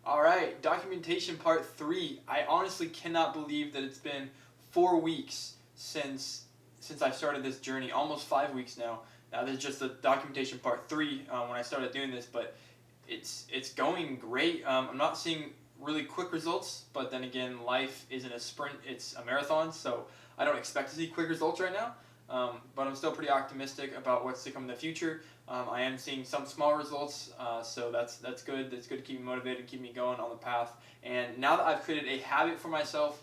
Alright, documentation part 3. I honestly cannot believe that it's been 4 weeks since I started this journey, almost 5 weeks now. Now this is just the documentation part 3 when I started doing this, but it's going great. I'm not seeing really quick results, but then again, life isn't a sprint, it's a marathon, so I don't expect to see quick results right now. But I'm still pretty optimistic about what's to come in the future. I am seeing some small results, so that's good. That's good to keep me motivated, keep me going on the path. And now that I've created a habit for myself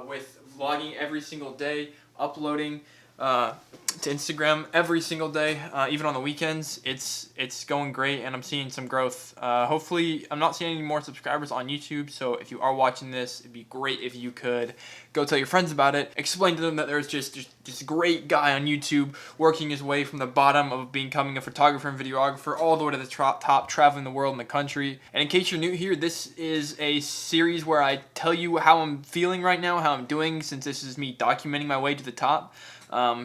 with vlogging every single day, uploading to Instagram every single day, even on the weekends, it's going great, and I'm seeing some growth. Hopefully, I'm not seeing any more subscribers on YouTube, so if you are watching this, it'd be great if you could go tell your friends about it. Explain to them that there's just this great guy on YouTube working his way from the bottom of becoming a photographer and videographer all the way to the top, traveling the world and the country. And in case you're new here, this is a series where I tell you how I'm feeling right now, how I'm doing, since this is me documenting my way to the top.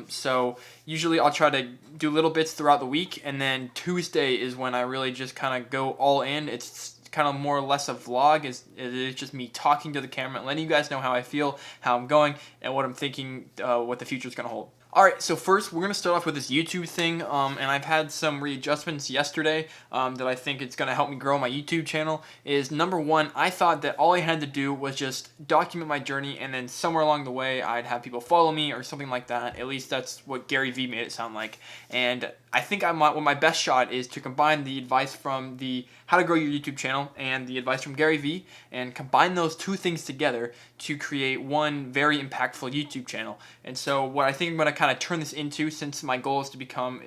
So usually I'll try to do little bits throughout the week, and then Tuesday is when I really just kind of go all in. It's kind of more or less a vlog. It is just me talking to the camera and letting you guys know how I feel, how I'm going, and what I'm thinking, what the future is going to hold. Alright, so first we're going to start off with this YouTube thing, and I've had some readjustments yesterday that I think it's going to help me grow my YouTube channel. Is number one, I thought that all I had to do was just document my journey, and then somewhere along the way I'd have people follow me or something like that. At least that's what Gary Vee made it sound like. And I think what my best shot is to combine the advice from the How to Grow Your YouTube Channel and the advice from Gary Vee, and combine those two things together to create one very impactful YouTube channel. And so what I think I'm going to kind of turn this into, since my goal is to become,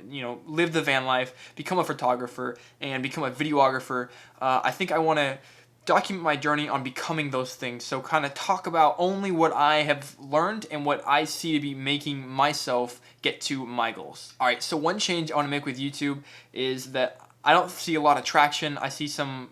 live the van life, become a photographer, and become a videographer, I think I want to document my journey on becoming those things. So kind of talk about only what I have learned and what I see to be making myself get to my goals. Alright, so one change I want to make with YouTube is that I don't see a lot of traction. I see some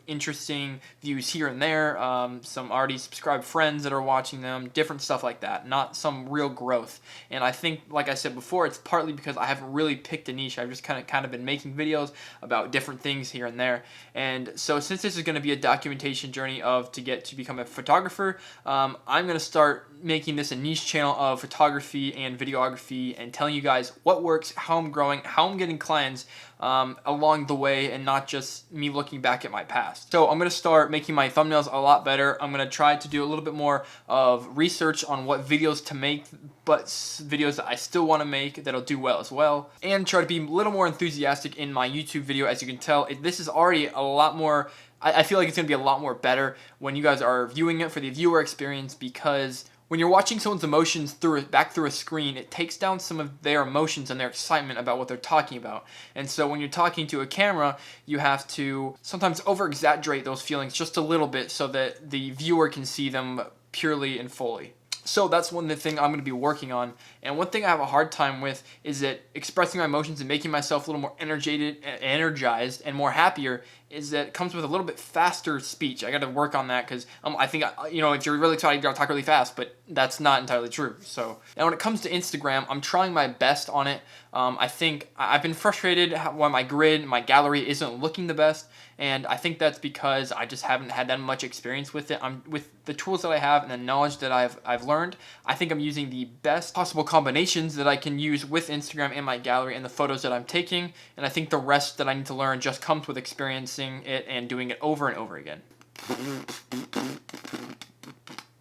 interesting views here and there, some already subscribed friends that are watching them, different stuff like that, not some real growth. And I think, like I said before, it's partly because I haven't really picked a niche. I've just kind of been making videos about different things here and there. And so since this is going to be a documentation journey to get to become a photographer, I'm going to start making this a niche channel of photography and videography, and telling you guys what works, how I'm growing, how I'm getting clients along the way, and not just me looking back at my past. So I'm going to start making my thumbnails a lot better. I'm going to try to do a little bit more of research on what videos to make, but videos that I still want to make that'll do well as well, and try to be a little more enthusiastic in my YouTube video. As you can tell, this is already a lot more, I feel like it's going to be a lot more better when you guys are viewing it for the viewer experience, because when you're watching someone's emotions back through a screen, it takes down some of their emotions and their excitement about what they're talking about. And so when you're talking to a camera, you have to sometimes over-exaggerate those feelings just a little bit so that the viewer can see them purely and fully. So that's one thing I'm going to be working on. And one thing I have a hard time with is that expressing my emotions and making myself a little more energized and more happier is that it comes with a little bit faster speech. I got to work on that, because I think, if you're really excited, you got to talk really fast, but that's not entirely true. So now when it comes to Instagram, I'm trying my best on it. I think I've been frustrated when my gallery isn't looking the best, and I think that's because I just haven't had that much experience with it. With the tools that I have and the knowledge that I've learned, I think I'm using the best possible combinations that I can use with Instagram and my gallery and the photos that I'm taking, and I think the rest that I need to learn just comes with experiencing it and doing it over and over again.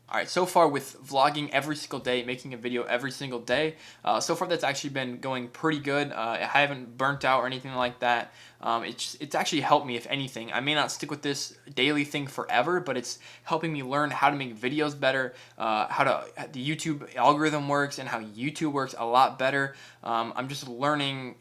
Alright, so far with vlogging every single day, making a video every single day, so far that's actually been going pretty good. I haven't burnt out or anything like that. It's actually helped me, if anything. I may not stick with this daily thing forever, but it's helping me learn how to make videos better, how the YouTube algorithm works, and how YouTube works a lot better. I'm just learning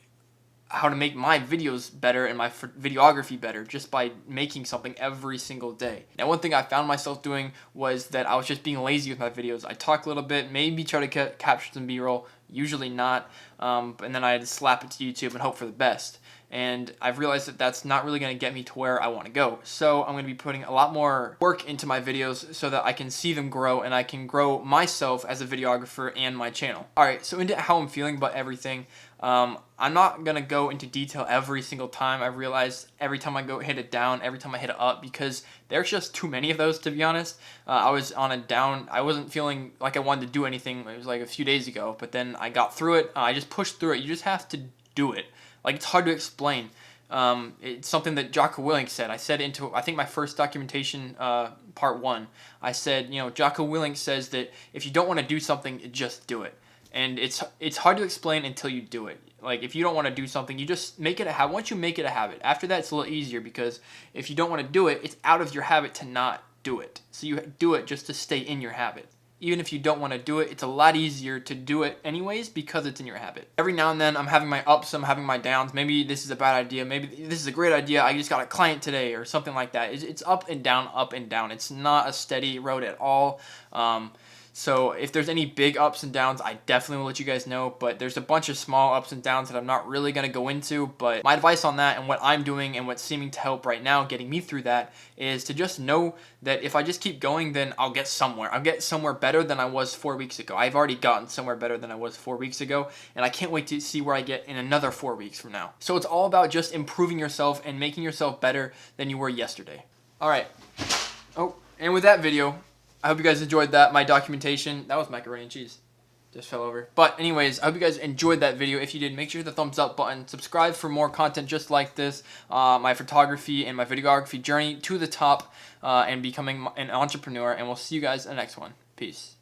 how to make my videos better and my videography better just by making something every single day. Now, one thing I found myself doing was that I was just being lazy with my videos. I talk a little bit, maybe try to capture some B-roll, usually not, and then I'd slap it to YouTube and hope for the best. and I've realized that that's not really going to get me to where I want to go. So I'm going to be putting a lot more work into my videos so that I can see them grow and I can grow myself as a videographer and my channel. Alright, so into how I'm feeling about everything. I'm not going to go into detail every single time. I realized every time I go hit it down, every time I hit it up, because there's just too many of those, to be honest. I was on a down. I wasn't feeling like I wanted to do anything. It was like a few days ago, but then I got through it. I just pushed through it. You just have to do it. Like, it's hard to explain. It's something that Jocko Willink said. I said into, I think, my first documentation, part 1. I said, Jocko Willink says that if you don't want to do something, just do it. And it's hard to explain until you do it. Like, if you don't want to do something, you just make it a habit. Once you make it a habit, after that, it's a little easier, because if you don't want to do it, it's out of your habit to not do it. So you do it just to stay in your habit. Even if you don't want to do it, it's a lot easier to do it anyways because it's in your habit. Every now and then, I'm having my ups, I'm having my downs. Maybe this is a bad idea. Maybe this is a great idea. I just got a client today or something like that. It's up and down, up and down. It's not a steady road at all. So if there's any big ups and downs, I definitely will let you guys know. But there's a bunch of small ups and downs that I'm not really going to go into. But my advice on that, and what I'm doing and what's seeming to help right now getting me through that, is to just know that if I just keep going, then I'll get somewhere. I'll get somewhere better than I was 4 weeks ago. I've already gotten somewhere better than I was 4 weeks ago. And I can't wait to see where I get in another 4 weeks from now. So it's all about just improving yourself and making yourself better than you were yesterday. All right. Oh, and with that video, I hope you guys enjoyed that, my documentation. That was macaroni and cheese. Just fell over. But anyways, I hope you guys enjoyed that video. If you did, make sure to hit the thumbs up button. Subscribe for more content just like this. My photography and my videography journey to the top and becoming an entrepreneur. And we'll see you guys in the next one. Peace.